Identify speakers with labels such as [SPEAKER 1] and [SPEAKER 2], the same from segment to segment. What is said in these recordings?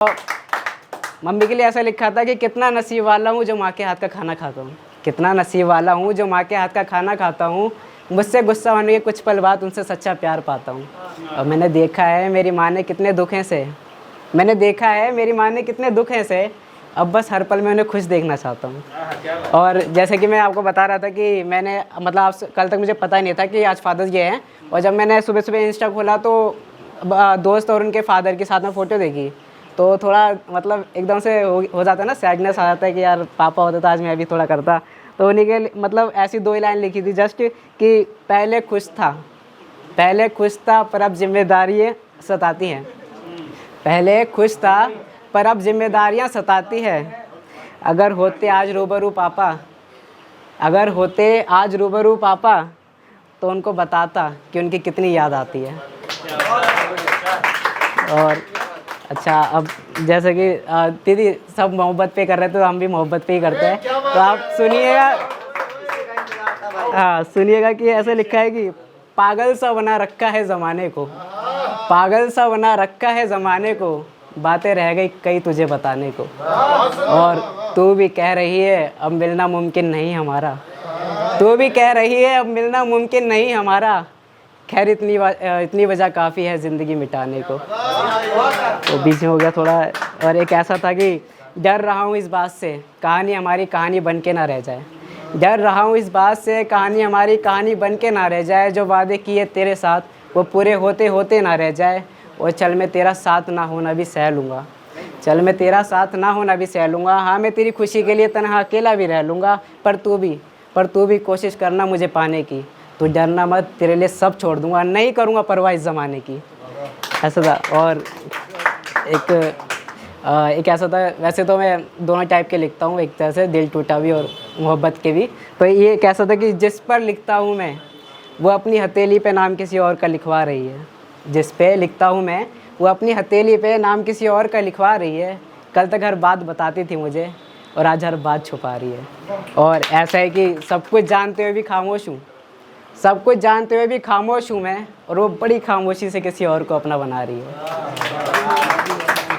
[SPEAKER 1] Mummy के लिए ऐसा लिखा था कि कितना नसीब वाला हूँ जो माँ के हाथ का खाना खाता हूँ, कितना नसीब वाला हूँ जो माँ के हाथ का खाना खाता हूँ। मुझसे गुस्सा होने के कुछ पल बाद उनसे सच्चा प्यार पाता हूँ। और मैंने देखा है मेरी माँ ने कितने दुखें से, मैंने देखा है मेरी माँ ने कितने दुखें से, अब बस हर पल में उन्हें खुश देखना चाहता हूँ। और जैसे कि मैं आपको बता रहा था कि मैंने मतलब कल तक मुझे पता ही नहीं था कि आज फादर्स डे है। और जब मैंने सुबह सुबह इंस्टा खोला तो दोस्त और उनके फादर के साथ में फ़ोटो देखी तो थोड़ा मतलब एकदम से हो जाता है ना, सैडनेस आ जाता है कि यार पापा होते तो आज मैं भी थोड़ा करता। तो उन्हीं के मतलब ऐसी 2 ही लाइन लिखी थी जस्ट कि पहले खुश था पर अब जिम्मेदारियाँ सताती हैं, पहले खुश था पर अब जिम्मेदारियाँ सताती है। अगर होते आज रूबरू पापा, अगर होते आज रूबरू पापा तो उनको बताता कि उनकी कितनी याद आती है। और अच्छा, अब जैसे कि दीदी सब मोहब्बत पे कर रहे थे तो हम भी मोहब्बत पे ही करते हैं, तो आप सुनिएगा। हाँ सुनिएगा कि ऐसे लिखा है कि पागल सा बना रखा है ज़माने को, पागल सा बना रखा है ज़माने को, बातें रह गई कई तुझे बताने को। और तू भी कह रही है अब मिलना मुमकिन नहीं हमारा, तू भी कह रही है अब मिलना मुमकिन नहीं हमारा। खैर इतनी वजह काफ़ी है ज़िंदगी मिटाने को। तो बीच में हो गया थोड़ा। और एक ऐसा था कि डर रहा हूँ इस बात से कहानी हमारी कहानी बन के ना रह जाए, डर रहा हूँ इस बात से कहानी हमारी कहानी बन के ना रह जाए। जो वादे किए तेरे साथ वो पूरे होते होते ना रह जाए। और चल मैं तेरा साथ ना होना भी सह लूँगा, चल मैं तेरा साथ ना होना भी सह लूँगा। हाँ मैं तेरी खुशी के लिए तन्हा अकेला भी रह लूँगा, पर तू भी कोशिश करना मुझे पाने की। तू डरना मत, तेरे लिए सब छोड़ दूँगा, नहीं करूँगा परवाह इस ज़माने की। ऐसा था। और एक ऐसा था, वैसे तो मैं दोनों टाइप के लिखता हूँ, एक तरह से दिल टूटा भी और मोहब्बत के भी। तो ये एक ऐसा था कि जिस पर लिखता हूँ मैं वो अपनी हथेली पे नाम किसी और का लिखवा रही है, जिस पे लिखता हूँ मैं वो अपनी हथेली पे नाम किसी और का लिखवा रही है। कल तक हर बात बताती थी मुझे और आज हर बात छुपा रही है। और ऐसा है कि सब कुछ जानते हुए भी खामोश हूँ, सब कुछ जानते हुए भी खामोश हूँ मैं, और वो बड़ी खामोशी से किसी और को अपना बना रही है।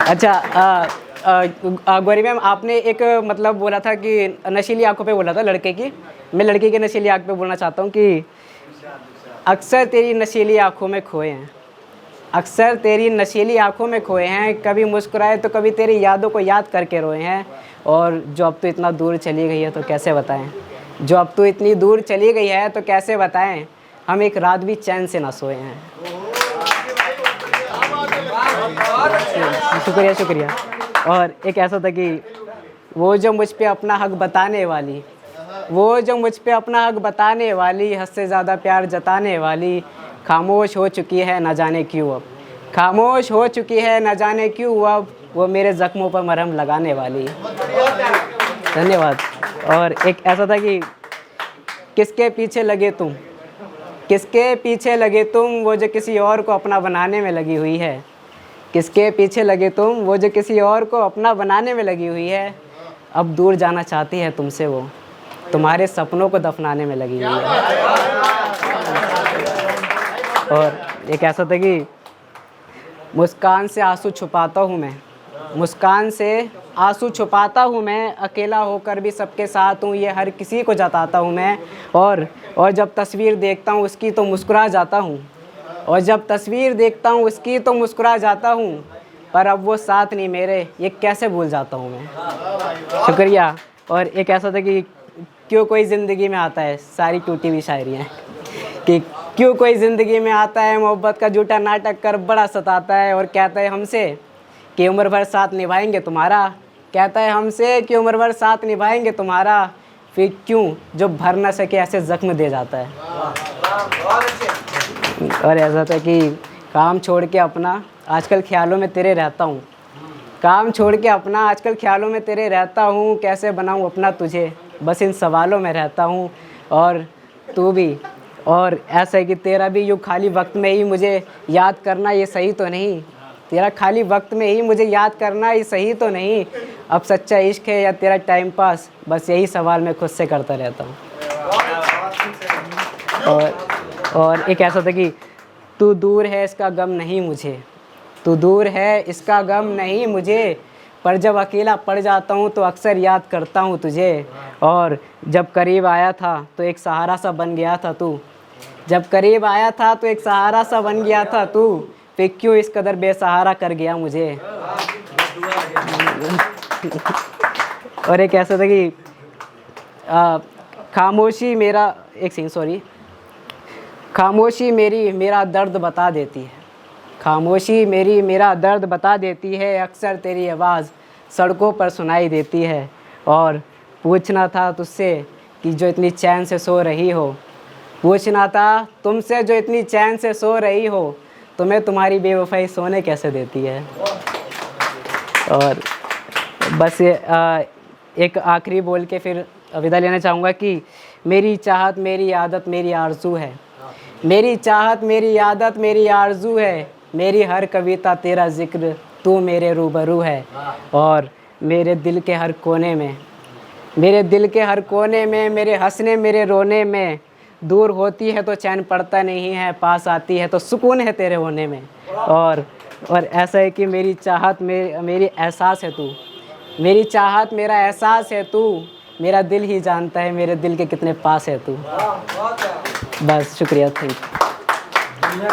[SPEAKER 1] अच्छा गौरी मैम, आपने एक मतलब बोला था कि नशीली आंखों पे बोला था लड़के की, मैं लड़की की नशीली आंख पे बोलना चाहता हूँ कि अक्सर तेरी नशीली आंखों में खोए हैं, अक्सर तेरी नशीली आंखों में खोए हैं। कभी मुस्कुराए तो कभी तेरी यादों को याद करके रोए हैं। और जो अब तो इतना दूर चली गई है तो कैसे बताएं, जो अब तो इतनी दूर चली गई है तो कैसे बताएं, हम एक रात भी चैन से ना सोए हैं। शुक्रिया शुक्रिया। और एक ऐसा था कि वो जो मुझ पे अपना हक बताने वाली, वो जो मुझ पे अपना हक बताने वाली, हद से ज़्यादा प्यार जताने वाली, खामोश हो चुकी है न जाने क्यों अब, खामोश हो चुकी है न जाने क्यों अब, वो मेरे ज़ख्मों पर मरहम लगाने वाली। धन्यवाद। और एक ऐसा था कि किसके पीछे लगे तुम, किसके पीछे लगे तुम, वो जो किसी और को अपना बनाने में लगी हुई है, किसके पीछे लगे तुम, वो जो किसी और को अपना बनाने में लगी हुई है। अब दूर जाना चाहती है तुमसे वो, तुम्हारे सपनों को दफनाने में लगी हुई है। और एक ऐसा था कि मुस्कान से आंसू छुपाता हूँ मैं, मुस्कान से आंसू छुपाता हूँ मैं, अकेला होकर भी सबके साथ हूँ, ये हर किसी को जताता हूँ मैं। और जब तस्वीर देखता हूँ उसकी तो मुस्कुरा जाता हूँ, और जब तस्वीर देखता हूँ उसकी तो मुस्कुरा जाता हूँ, पर अब वो साथ नहीं मेरे, ये कैसे भूल जाता हूँ मैं। शुक्रिया। और एक ऐसा था कि क्यों कोई ज़िंदगी में आता है, सारी टूटी हुई शायरी हैं कि क्यों कोई ज़िंदगी में आता है, मोहब्बत का झूठा नाटक कर बड़ा सताता है, और कहता है हमसे कि उम्र भर साथ निभाएंगे तुम्हारा, कहता है हमसे कि उम्र भर साथ निभाएंगे तुम्हारा, फिर क्यों जो भर ना सके ऐसे ज़ख्म दे जाता है। और ऐसा था कि काम छोड़ के अपना आजकल ख्यालों में तेरे रहता हूँ, काम छोड़ के अपना आजकल ख्यालों में तेरे रहता हूँ, कैसे बनाऊँ अपना तुझे, बस इन सवालों में रहता हूँ। और तू भी, और ऐसा है कि तेरा भी यूँ खाली वक्त में ही मुझे याद करना ये सही तो नहीं, तेरा खाली वक्त में ही मुझे याद करना ये सही तो नहीं, अब सच्चा इश्क है या तेरा टाइम पास, बस यही सवाल मैं खुद से करता रहता हूँ। और एक ऐसा था कि तू दूर है इसका गम नहीं मुझे, तू दूर है इसका गम नहीं मुझे, पर जब अकेला पड़ जाता हूँ तो अक्सर याद करता हूँ तुझे। और जब करीब आया था तो एक सहारा सा बन गया था तू, जब करीब आया था तो एक सहारा सा बन गया था तू, फिर क्यों इस कदर बेसहारा कर गया मुझे। और एक ऐसा था कि खामोशी मेरा, एक सेकंड सॉरी, खामोशी मेरी मेरा दर्द बता देती है, खामोशी मेरी मेरा दर्द बता देती है, अक्सर तेरी आवाज़ सड़कों पर सुनाई देती है। और पूछना था तुझसे कि जो इतनी चैन से सो रही हो, पूछना था तुमसे जो इतनी चैन से सो रही हो, तुम्हें तुम्हारी बेवफाई सोने कैसे देती है। और बस एक आखिरी बोल के फिर विदा लेना चाहूँगा कि मेरी चाहत मेरी आदत मेरी आरज़ू है, मेरी चाहत मेरी आदत मेरी आरज़ू है, मेरी हर कविता तेरा जिक्र तू मेरे रूबरू है। और मेरे दिल के हर कोने में, मेरे दिल के हर कोने में, मेरे हंसने मेरे रोने में, दूर होती है तो चैन पड़ता नहीं है, पास आती है तो सुकून है तेरे होने में। और ऐसा है कि मेरी चाहत मेरी एहसास है तू, मेरी चाहत मेरा एहसास है तू, मेरा दिल ही जानता है मेरे दिल के कितने पास है तू। बस शुक्रिया, थैंक यू।